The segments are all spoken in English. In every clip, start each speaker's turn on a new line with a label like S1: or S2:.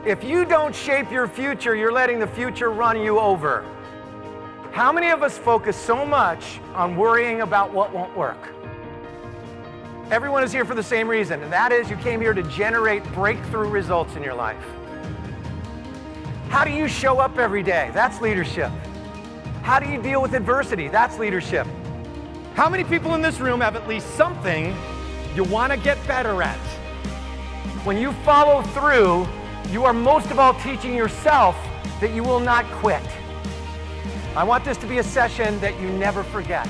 S1: If you don't shape your future, you're letting the future run you over. How many of us focus so much on worrying about what won't work? Everyone is here for the same reason, and that is you came here to generate breakthrough results in your life. How do you show up every day? That's leadership. How do you deal with adversity? That's leadership. How many people in this room have at least something you want to get better at? When you follow through, you are most of all teaching yourself that you will not quit. I want this to be a session that you never forget.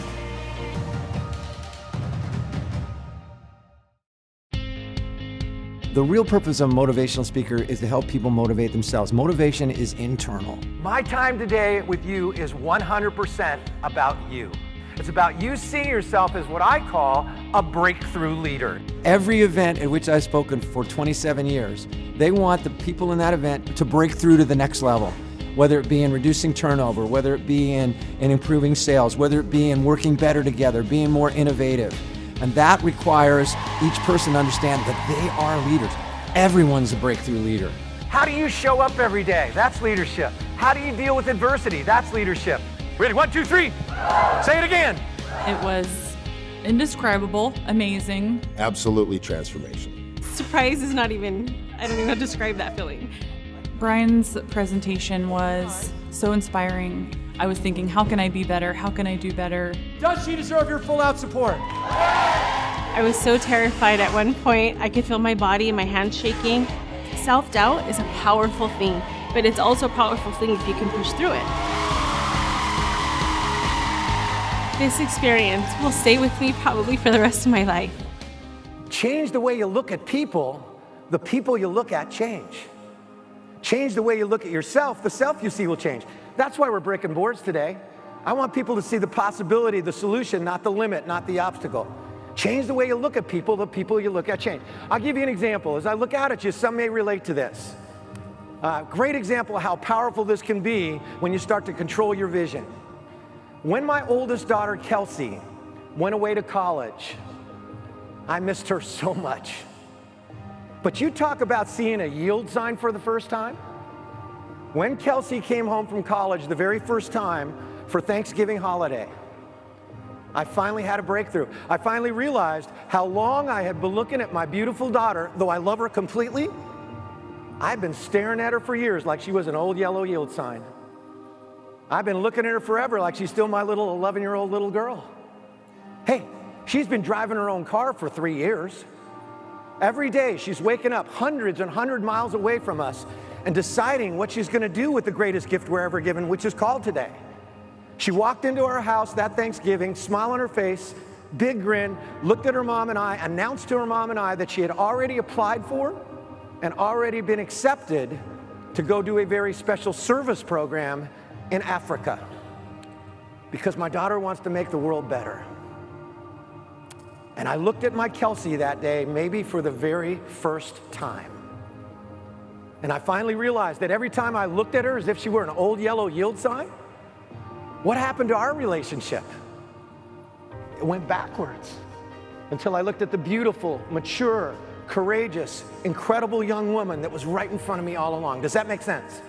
S2: The real purpose of a motivational speaker is to help people motivate themselves. Motivation is internal.
S1: My time today with you is 100% about you. It's about you seeing yourself as what I call a breakthrough leader.
S2: Every event at which I've spoken for 27 years, they want the people in that event to break through to the next level. Whether it be in reducing turnover, whether it be in improving sales, whether it be in working better together, being more innovative. And that requires each person to understand that they are leaders. Everyone's a breakthrough leader.
S1: How do you show up every day? That's leadership. How do you deal with adversity? That's leadership. Ready, 1, 2, 3. Say it again.
S3: It was indescribable, amazing.
S4: Absolutely transformation.
S5: Surprise is not even, I don't even know how to describe that feeling.
S3: Brian's presentation was so inspiring. I was thinking, how can I be better? How can I do better?
S1: Does she deserve your full out support?
S5: I was so terrified at one point. I could feel my body and my hands shaking. Self-doubt is a powerful thing, but it's also a powerful thing if you can push through it. This experience will stay with me probably for the rest of my life.
S1: Change the way you look at people, the people you look at change. Change the way you look at yourself, the self you see will change. That's why we're breaking boards today. I want people to see the possibility, the solution, not the limit, not the obstacle. Change the way you look at people, the people you look at change. I'll give you an example. As I look out at you, some may relate to this. Great example of how powerful this can be when you start to control your vision. When my oldest daughter, Kelsey, went away to college, I missed her so much. But you talk about seeing a yield sign for the first time. When Kelsey came home from college the very first time for Thanksgiving holiday, I finally had a breakthrough. I finally realized how long I had been looking at my beautiful daughter. Though I love her completely, I've been staring at her for years like she was an old yellow yield sign. I've been looking at her forever like she's still my little 11-year-old little girl. Hey, she's been driving her own car for 3 years. Every day she's waking up hundreds and hundreds miles away from us and deciding what she's going to do with the greatest gift we're ever given, which is called today. She walked into our house that Thanksgiving, smile on her face, big grin, looked at her mom and I, announced to her mom and I that she had already applied for and already been accepted to go do a very special service program in Africa, because my daughter wants to make the world better. And I looked at my Kelsey that day, maybe for the very first time. And I finally realized that every time I looked at her as if she were an old yellow yield sign, what happened to our relationship? It went backwards until I looked at the beautiful, mature, courageous, incredible young woman that was right in front of me all along. Does that make sense?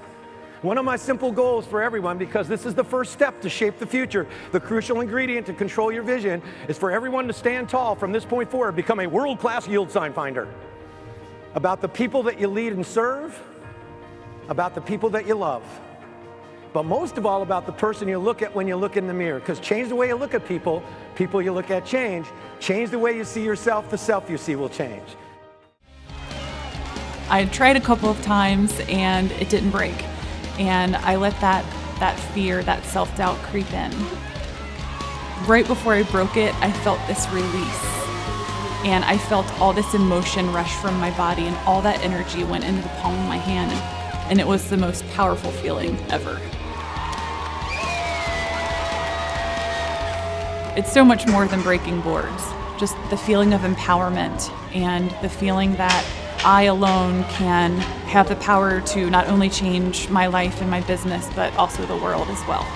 S1: One of my simple goals for everyone, because this is the first step to shape the future, the crucial ingredient to control your vision, is for everyone to stand tall from this point forward, become a world-class yield sign finder. About the people that you lead and serve, about the people that you love, but most of all about the person you look at when you look in the mirror, because change the way you look at people, people you look at change. Change the way you see yourself, the self you see will change.
S3: I tried a couple of times and it didn't break. And I let that fear, that self-doubt creep in. Right before I broke it, I felt this release. And I felt all this emotion rush from my body, and all that energy went into the palm of my hand. And it was the most powerful feeling ever. It's so much more than breaking boards. Just the feeling of empowerment and the feeling that I alone can have the power to not only change my life and my business, but also the world as well.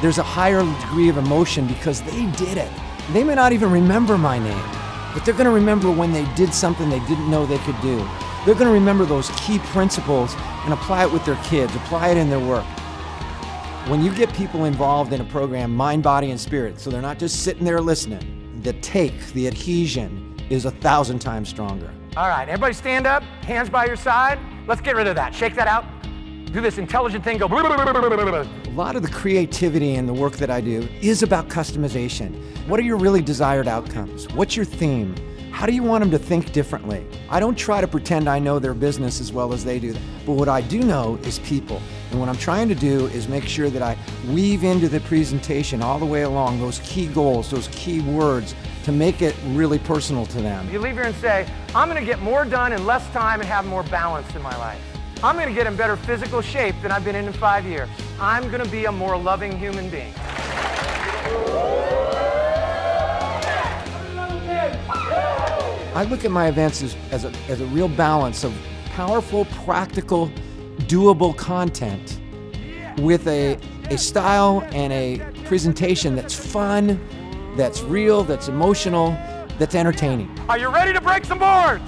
S2: There's a higher degree of emotion because they did it. They may not even remember my name, but they're going to remember when they did something they didn't know they could do. They're going to remember those key principles and apply it with their kids, apply it in their work. When you get people involved in a program, mind, body, and spirit, so they're not just sitting there listening, the adhesion is 1,000 times stronger.
S1: All right, everybody stand up, hands by your side. Let's get rid of that. Shake that out. Do this intelligent thing, go.
S2: A lot of the creativity in the work that I do is about customization. What are your really desired outcomes? What's your theme? How do you want them to think differently? I don't try to pretend I know their business as well as they do, but what I do know is people. And what I'm trying to do is make sure that I weave into the presentation all the way along those key goals, those key words, to make it really personal to them.
S1: You leave here and say, I'm gonna get more done in less time and have more balance in my life. I'm gonna get in better physical shape than I've been in 5 years. I'm gonna be a more loving human being.
S2: I look at my events as a real balance of powerful, practical, doable content with a style and a presentation that's fun, that's real, that's emotional, that's entertaining.
S1: Are you ready to break some boards?